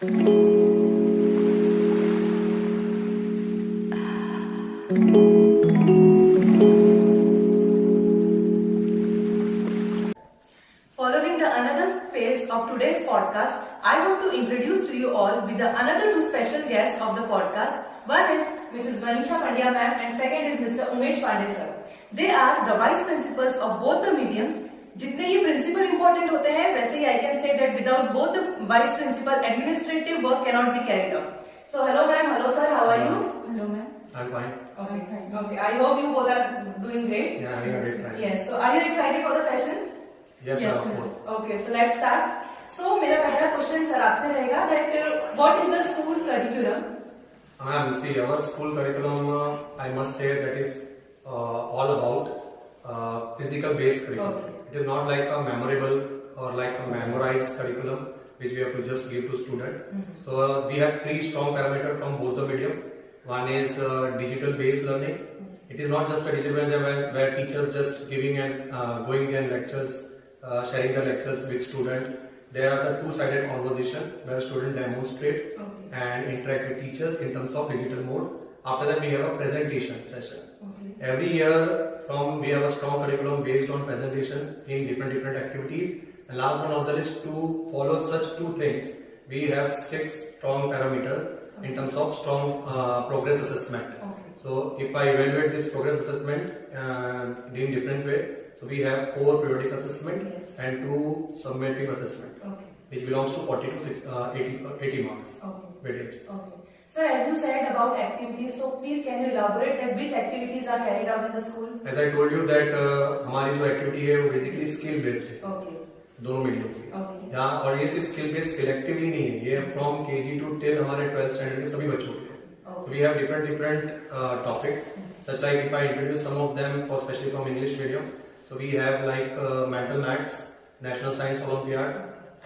Following the another phase of today's podcast, I want to introduce to you all with the another two special guests of the podcast. One is Mrs. Vanisha Pandya ma'am and second is Mr. Umesh Pandey sir. They are the vice principals of both the mediums. जितने ये principal important होते हैं वैसे ही I can say that without both the vice principal administrative work can not be carried out. So hello ma'am, hello sir, how are you? Hello ma'am. I'm fine. Okay. I hope you both are doing great. Yeah, having a great time. Yes. So are you excited for the session? Yes, sir, of course. Okay, so let's start. So मेरा पहला question sir आपसे रहेगा that what is the school curriculum? Ma'am, see, our school curriculum, I must say that is all about physical based curriculum. Okay. It is not like a memorable or like a memorized curriculum which we have to just give to student. So we have three strong parameters from both the medium. One is digital based learning. It is not just a digital learning where teachers just giving and going in lectures, sharing the lectures with student. There are the two-sided conversation where student demonstrate and interact with teachers in terms of digital mode. After that, we have a presentation session. Every year, we have a strong curriculum based on presentation in different activities. And last but not the list, to follow such two things, we have 6 strong parameters in terms of strong progress assessment. So if I evaluate this progress assessment in different way, so we have 4 periodic assessment and 2 summative assessment, which belongs to 40 to 80 marks weightage. Sir, as you said about activities, so please can you elaborate that which activities are carried out in the school? As I told you that हमारी जो activity है वो basically skill based है. दोनों medium से. यहाँ और ये सिर्फ स्किल बेस्ड सिलेक्टिवली नहीं है, ये फ्रॉम केजी टू टिल हमारे 12th स्टैंडर्ड के सभी बच्चों के. So we have different topics, such like if I introduce some of them for especially from English medium. So we have like mental maths, National Science Olympiad,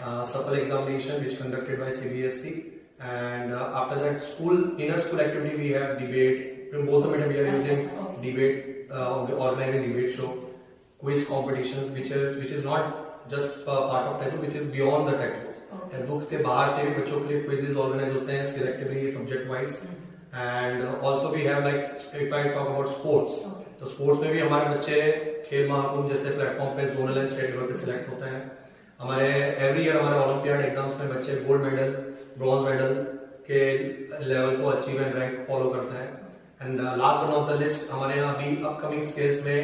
SAFL examination which conducted by CBSE, and after that inner school activity we have debate. From both the medium we are using debate, organizing debate show, quiz competitions which is not just part of textbook, which is beyond the textbook. Textbooks के बाहर से भी बच्चों के लिए quizzes organize होते हैं selectively subject wise. And also we have like if I talk about sports, तो sports में भी हमारे बच्चे खेल महाकुंभ जैसे प्लेटफॉर्म पे जोनल एंड स्टेट लेवल पे सिलेक्ट होते हैं. हमारे एवरी ईयर हमारे ओलंपियाड एग्जाम्स में बच्चे गोल्ड मेडल, ब्रॉन्ज मेडल के लेवल को अचीव एंड रैंक फॉलो करते हैं. And last but not the list, हमारे यहाँ अभी अपकमिंग स्किल्स में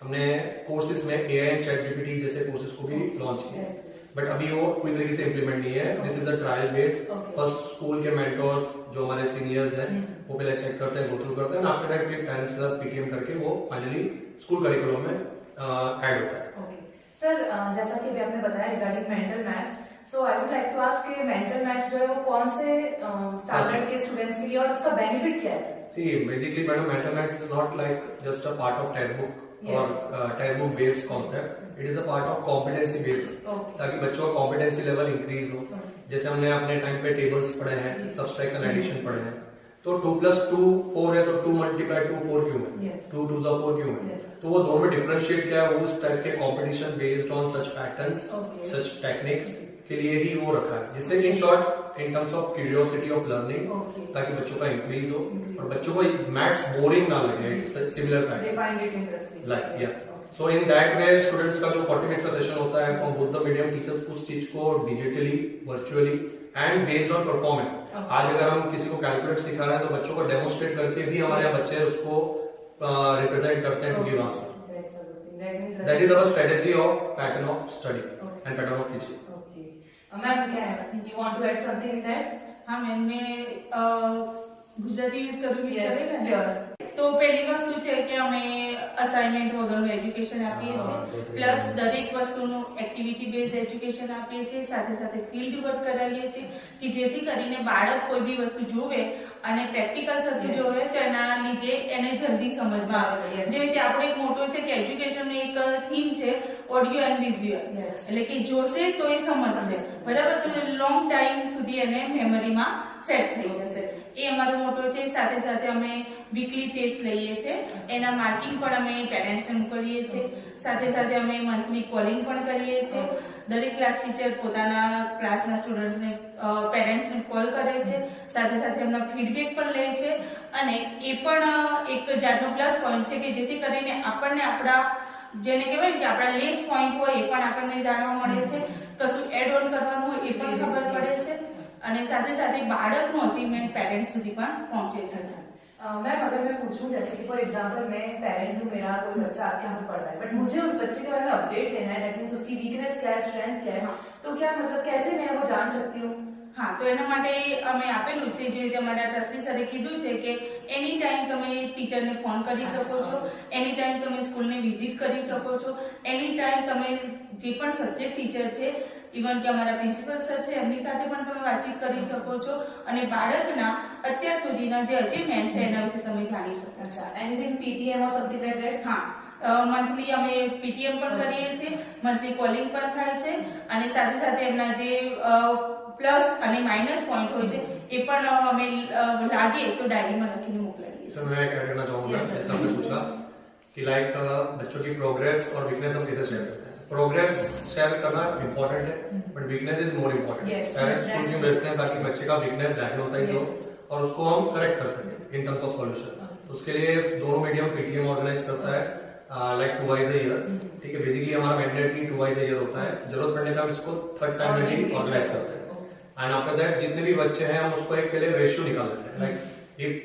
हमने कोर्सेज में AI एंड ChatGPT जैसे कोर्सेज को भी लॉन्च किया, बट अभी वो पूरी तरीके से इम्प्लीमेंट नहीं है. This is a trial base. First school के मेंटर्स जो हमारे सीनियर्स हैं वो पहले चेक करते हैं, गो थ्रू करते हैं, आफ्टर दैट फिर पेरेंट्स के साथ PTM करके वो फाइनली स्कूल करिकुलम में ऐड होता है. सर, जैसा कि आपने बताया regarding mental maths, so I would like to ask कि मेंटल मैथ्स जो है वो कौन से स्टैंडर्ड के स्टूडेंट्स के लिए और उसका बेनिफिट क्या है? See, basically, madam, mental maths is not like just a part of textbook or textbook based concept. It is a part of competency based, ताकि बच्चों का competency level increase हो. जैसे हमने अपने टाइम पे टेबल्स पढ़े हैं, सब्सट्रैक्शन एडिशन पढ़े हैं, तो 2 + 2 4 है, तो 2 × 2 4 क्यों है, 2 × 2 4 क्यों है. तो वो दोनों में डिफरेंशिएट क्या है, उस टाइप के competition based on such patterns, such techniques के लिए ही वो रखा है, जिससे in short in terms of curiosity of learning, ताकि बच्चों का इंक्रीज हो और बच्चों को मैथ्स बोरिंग ना लगे. सिमिलर पैटर्न लाइक या सो इन दैट वे स्टूडेंट्स का जो 40 मिनट्स का सेशन होता है from both the medium teachers उस चीज को digitally, virtually and based on performance. आज अगर हम किसी को कैलकुलेट सिखा रहे हैं तो बच्चों को डेमोन्स्ट्रेट करके भी हमारे बच्चे उसको रिप्रेजेंट करते हैं to give answer. That is our strategy of pattern of study and pattern of teaching. Ma'am, you want to add something in that? हाँ मैम, मैं ગુજરાતી યુઝ કરવી ચલેगा? Sure. તો પહેલી વસ્તુ છે કે અમે અસાઇનમેન્ટ વગરનું એજ્યુકેશન આપીએ છીએ, પ્લસ દરેક વસ્તુનું એક્ટિવિટી બેઝ એજ્યુકેશન આપીએ છીએ, સાથે સાથે ફિલ્ડ વર્ક કરાવીએ છીએ કે જેથી કરીને બાળક કોઈ બી વસ્તુ જોવે અને પ્રેક્ટિકલ થતું જોવે તો એના લીધે એને જલ્દી સમજમાં આવે. જે રીતે આપણે એક મોટો છે કે એજ્યુકેશનનો એક થીમ છે ઓડિયો એન્ડ વિઝ્યુઅલ, એટલે કે જોશે તો એ સમજશે, બરાબર, તો લોંગ ટાઈમ સુધી એને મેમરીમાં સેટ થઈ જશે. એ અમારો મોટો છે. સાથે સાથે અમે વીકલી ટેસ્ટ લઈએ છીએ, એના માર્કિંગ પણ અમે પેરેન્ટ્સને મોકલીએ છીએ, સાથે સાથે અમે મંથલી કોલિંગ પણ કરીએ છીએ દરેક ક્લાસ ટીચર પોતાના ક્લાસના સ્ટુડન્ટ્સને પેરેન્ટ્સને કોલ કરે છે, સાથે સાથે એમના ફીડબેક પણ લે છે અને એ પણ એક જાતનો પ્લસ પોઈન્ટ છે કે જેથી કરીને આપણને આપણા જેને કહેવાય કે આપણા લેસ પોઈન્ટ હોય એ પણ આપણને જાણવા મળે છે, કશું એડ ઓન કરવાનું હોય એ પણ ખબર પડે છે અને સાથે સાથે બાળકનું અચીવમેન્ટ પેરેન્ટ સુધી પણ પહોંચે છે। मैम अगर मैं पूछूं जैसे कि फॉर एग्जांपल मैं पेरेंट हूँ, मेरा कोई बच्चा आपके यहाँ पढ़ रहा है बट मुझे उस बच्चे के बारे में अपडेट लेना है, दैट मींस उसकी वीकनेस क्या है, स्ट्रेंथ क्या है, तो क्या मतलब कैसे मैं वो जान सकती हूँ? હા, તો એના માટે અમે આપેલું છે જે રીતે અમારા ટ્રસ્ટી સરે કીધું છે કે એની ટાઈમ તમે ટીચરને ફોન કરી શકો છો, એની ટાઈમ તમે સ્કૂલને વિઝિટ કરી શકો છો, એની ટાઈમ તમે જે પણ સબ્જેક્ટ ટીચર છે ઇવન કે અમારા પ્રિન્સિપલ સર છે એમની સાથે પણ તમે વાતચીત કરી શકો છો અને બાળકના અત્યાર સુધીના જે અચીવમેન્ટ છે એના વિશે તમે જાણી શકો છો। अच्छा, एनीथिंग पीटीएम और समथिंग लाइक दैट? હા, મંથલી અમે પીટીએમ પણ કરીએ છીએ, મંથલી કોલિંગ પણ થાય છે અને સાથે સાથે એમના જે પ્લસ અને માઇનસ પોઈન્ટ હોય છે એ પણ અમે લાગે તો ડાયરીમાં લખીને મોકલાવીએ છીએ। सर मैं क्या करना चाहूंगा, जैसे आपने पूछा कि लाइक बच्चों की प्रोग्रेस और वीकनेस हम कैसे शेयर करते हैं। प्रोग्रेस शेयर करना इम्पोर्टेंट है but weakness is more important. Parents school में भेजते हैं ताकि बच्चे का वीकनेस डायग्नोसाइज हो और उसको हम करेक्ट कर सकें इन टर्म्स ऑफ सॉल्यूशन। तो उसके लिए दोनों मीडियम पीटीएम ऑर्गेनाइज करता है लाइक 2 वाइज अ ईयर, ठीक है। बेसिकली हमारा मैंडेटरी 2 वाइज अ ईयर होता है, जरूरत पड़ने पर हम इसको थर्ड टाइम में भी ऑर्गेनाइज करते हैं एंड आफ्टर दैट जितने भी बच्चे हैं हम उसको एक पहले रेशियो निकाल देते हैं। लाइक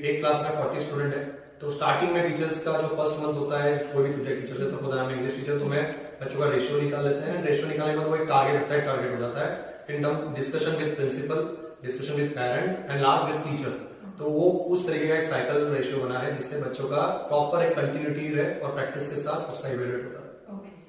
एक क्लास में 40 स्टूडेंट है तो स्टार्टिंग में टीचर्स का जो फर्स्ट मंथ होता है कोई भी सब्जेक्ट टीचर, जैसे पता है इंग्लिश टीचर, तो मैं बच्चों का रेशियो निकाल लेते हैं। रेशियो निकालने के बाद वो एक टारगेट सेट टारगेट हो जाता है in term discussion with principal, discussion with parents and last with teachers. तो वो उस तरीके का एक साइकिल रेशियो बना है जिससे बच्चों का प्रॉपर एक कंटिन्यूटी रहे और प्रैक्टिस के साथ उसका इवेल्युएट होता है।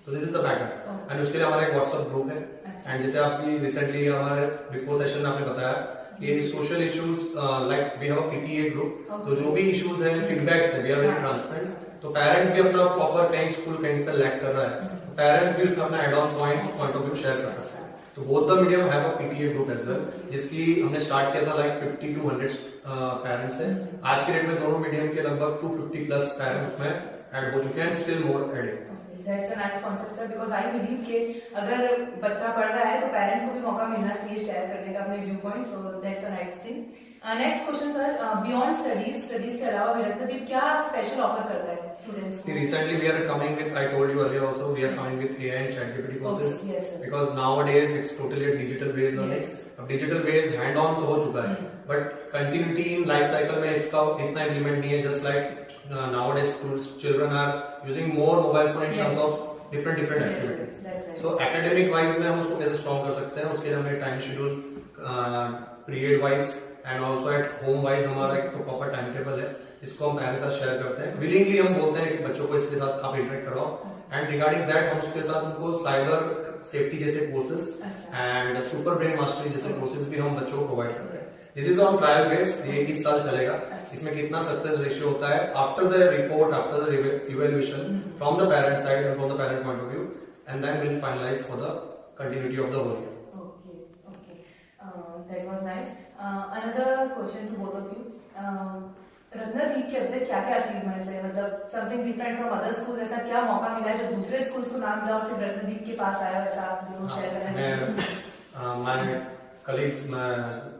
तो this is the pattern and उसके लिए हमारा एक व्हाट्सएप ग्रुप है एंड जैसे आपकी रिसेंटली हमारे बिफोर सेशन में आपने बताया कि social issues like we have a PTA group, तो जो भी इश्यूज है फीडबैक्स है वी आर वेरी ट्रांसपेरेंट। तो पेरेंट्स भी अपना प्रॉपर कहीं स्कूल कहीं पर लैक कर रहा है, पेरेंट्स भी उसमें अपना add on point of view share कर सकते हैं। तो both the medium have a PTA group as well, जिसकी हमने स्टार्ट किया था लाइक 50 to 100 पेरेंट्स है। आज के डेट में दोनों मीडियम के लगभग 250 प्लस पेरेंट्स उसमें ऐड हो चुके हैं, still more adding. That's a nice concept sir, because I believe कि अगर बच्चा पढ़ रहा है तो पेरेंट्स को भी मौका मिलना चाहिए शेयर करने का अपने view point, so that's a nice thing. Next question sir, beyond studies के अलावा विरक्तदीप क्या स्पेशल ऑफर करता है स्टूडेंट्स को? See, recently we are coming with, I told you earlier also, we are coming with AI and ChatGPT courses, Okay, yes, sir. because nowadays it's totally a digital based learning। Yes. अब digital based hand on तो हो चुका है but continuity in life cycle में इसका इतना implement नहीं है। Just like nowadays children are using more mobile phone in terms of different activities. So academic wise में हम उसको कैसे स्ट्रॉन्ग कर सकते हैं, उसके लिए हमें time schedule period wise and also at home wise हमारा एक प्रॉपर टाइम टेबल है, इसको हम पेरेंट्स के साथ शेयर करते हैं। विलिंगली हम बोलते हैं कि बच्चों को इसके साथ आप इंटरेक्ट कराओ एंड रिगार्डिंग दैट हम उसके साथ उनको साइबर सेफ्टी जैसे courses and super brain mastery जैसे कोर्सेज भी हम बच्चों को प्रोवाइड कर रहे हैं। This is on trial base, ये 21 साल चलेगा। इसमें कितना सक्सेस रेशियो होता है after the report, after the evaluation from the parent side and from the parent point of view, and then will finalize for the continuity of the whole year. Okay, that was nice. Another question to both of you. Ratnadeep के अंदर क्या क्या achievements है, मतलब something different from other school, ऐसा क्या मौका मिला है जो दूसरे स्कूल्स को नाम मिला और सिर्फ रत्नदीप के पास आया, वैसा आप जो शेयर करना चाहते हैं? मैं कलीग्स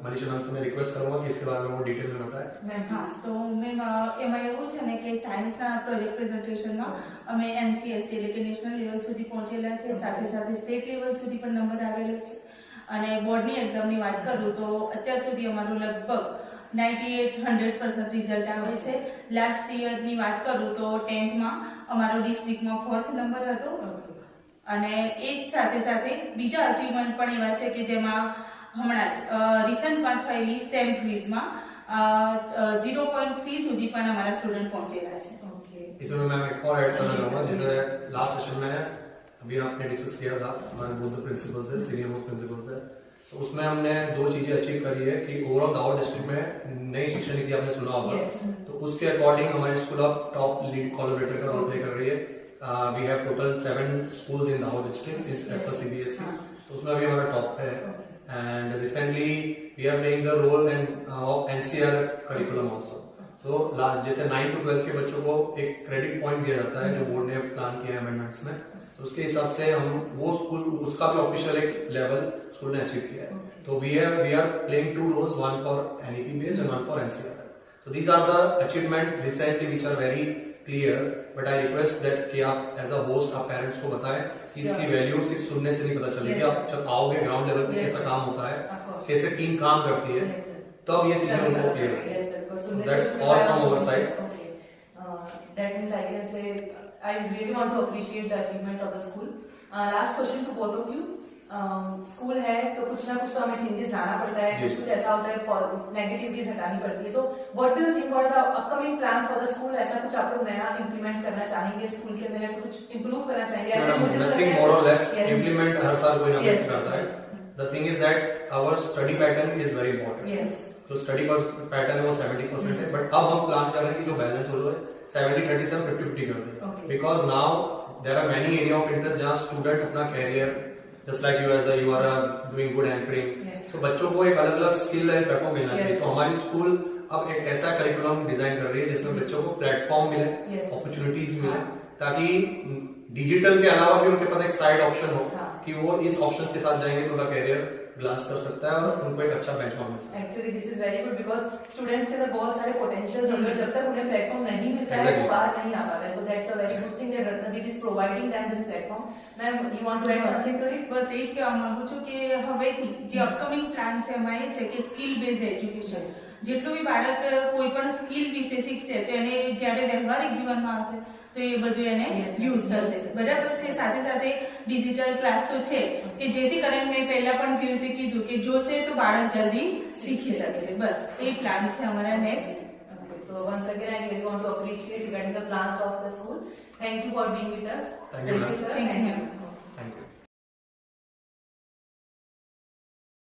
मनीषा मैम से मैं रिक्वेस्ट करूंगा कि इसके बारे में वो डिटेल में बताएं। હા, તો મેમ એમાં એવું છે ને કે સાયન્સના પ્રોજેક્ટ પ્રેઝન્ટેશનમાં અમે NCSE એટલે કે નેશનલ લેવલ સુધી પહોંચેલા છે, સાથે સાથે સ્ટેટ લેવલ સુધી પણ નંબર આવેલો છે અને બોર્ડની એક્ઝામની વાત કરું તો અત્યાર સુધી અમારું લગભગ 98-100% રિઝલ્ટ આવે છે। લાસ્ટ યરની વાત કરું તો 10th માં અમારો ડિસ્ટ્રિક્ટમાં 4th નંબર હતો અને એ જ સાથે સાથે બીજા અચીવમેન્ટ પણ એવા છે કે જેમાં હમણાં જ રિસન્ટમાં થયેલી સ્ટેમ ક્વિઝમાં 0.3 સુધી પણ અમારા સ્ટુડન્ટ પહોંચેલા છે। इसमें मैं एक और ऐड करना चाहूंगा, जैसे लास्ट सेशन में अभी आपने डिस्कस किया था हमारे बोथ प्रिंसिपल से, सीनियर मोस्ट प्रिंसिपल से, तो उसमें हमने 2 चीजें अचीव करी है कि ओवरऑल दाहोद डिस्ट्रिक्ट में नई शिक्षा नीति आपने सुना होगा, तो उसके अकॉर्डिंग हमारी स्कूल अब टॉप लीड कोलैबोरेटर का रोल प्ले कर रही है। We have total 7 schools in Dahod district इस एज पर CBSE, तो उसमें अभी हमारा टॉप पे है। And recently we are playing the role and of NCR curriculum also. तो जैसे 9 to 12 के बच्चों को एक क्रेडिट पॉइंट दिया जाता है जो बोर्ड ने प्लान किया है अमेंडमेंट्स में, तो तो उसके हिसाब से हम वो स्कूल उसका भी ऑफिशियल एक लेवल स्कूल ने अचीव किया है। तो we are playing 2 roles, one for NEP based and one for NCR. So these are the achievement recently which are very clear, but I request that कि आप as a host आप parents को बताएं कि इसकी वैल्यू सिर्फ सुनने से नहीं पता चलेगी। आप जब आओगे ग्राउंड लेवल पे कैसा काम होता है, कैसे टीम काम करती है, तब ये चीजें उनको क्लियर होगी। That's all from our side. That means I can say I really want to appreciate the achievements of the school. Last question to both of you. School है तो कुछ ना कुछ तो हमें चेंजेस लाना पड़ता है, कुछ ऐसा होता है नेगेटिविटीज हटानी पड़ती है। So what do you think what are the upcoming plans for the school? ऐसा कुछ आप लोग नया इंप्लीमेंट करना चाहेंगे स्कूल के अंदर, कुछ इंप्रूव करना चाहेंगे? ऐसे मुझे नथिंग मोर और लेस इंप्लीमेंट हर साल कोई ना कोई करता है। The thing is that our study pattern is very important. जो स्टडी पैटर्न है वो 70% है, बट अब हम प्लान कर रहे हैं कि जो बैलेंस हो जाए 70-30 से 50-50 कर दें, because now there are many area of interest जहाँ स्टूडेंट अपना career just like you are doing good anchoring, तो बच्चों को एक अलग अलग स्किल एंड प्लेटफॉर्म मिलना चाहिए। तो हमारी स्कूल अब एक ऐसा करिकुलम डिजाइन कर रही है जिसमें बच्चों को प्लेटफॉर्म मिले, अपॉर्चुनिटीज मिले, ताकि डिजिटल के अलावा भी उनके पास एक साइड ऑप्शन हो कि वो इस ऑप्शन के साथ जाएंगे तो उनका कैरियर ग्लांस कर सकता है और उनको एक अच्छा बेंचमार्क मिल सकता है। Actually this is very good because students के अंदर बहुत सारे पोटेंशियल्स होंगे, जब तक उन्हें प्लेटफॉर्म नहीं मिलता है वो बाहर नहीं आ पाता है। So that's a very good thing that Ratnadeep is providing them this platform. Ma'am you want to add something to it? બસ એ જ કહેવા માંગુ છું કે હવેથી જે અપકમિંગ પ્લાન છે એમાં એ છે કે સ્કિલ બેઝ એજ્યુકેશન, જેટલું બી બાળક કોઈ પણ સ્કિલ વિશે શીખશે તો એને જ્યારે વ્યવહારિક જીવનમાં આવશે તો એ બધું એને યુઝ થશે, બરાબર છે। સાથે સાથે ડિજિટલ ક્લાસ તો છે કે જેથી કરીને મેં પહેલા પણ જે રીતે કીધું કે જોશે તો બાળક જલ્દી શીખી શકશે, બસ એ પ્લાન છે અમારા next. So once again, I really want to appreciate regarding the plans of the school. Thank you for being with us. Thank you, sir. Thank you, ma'am.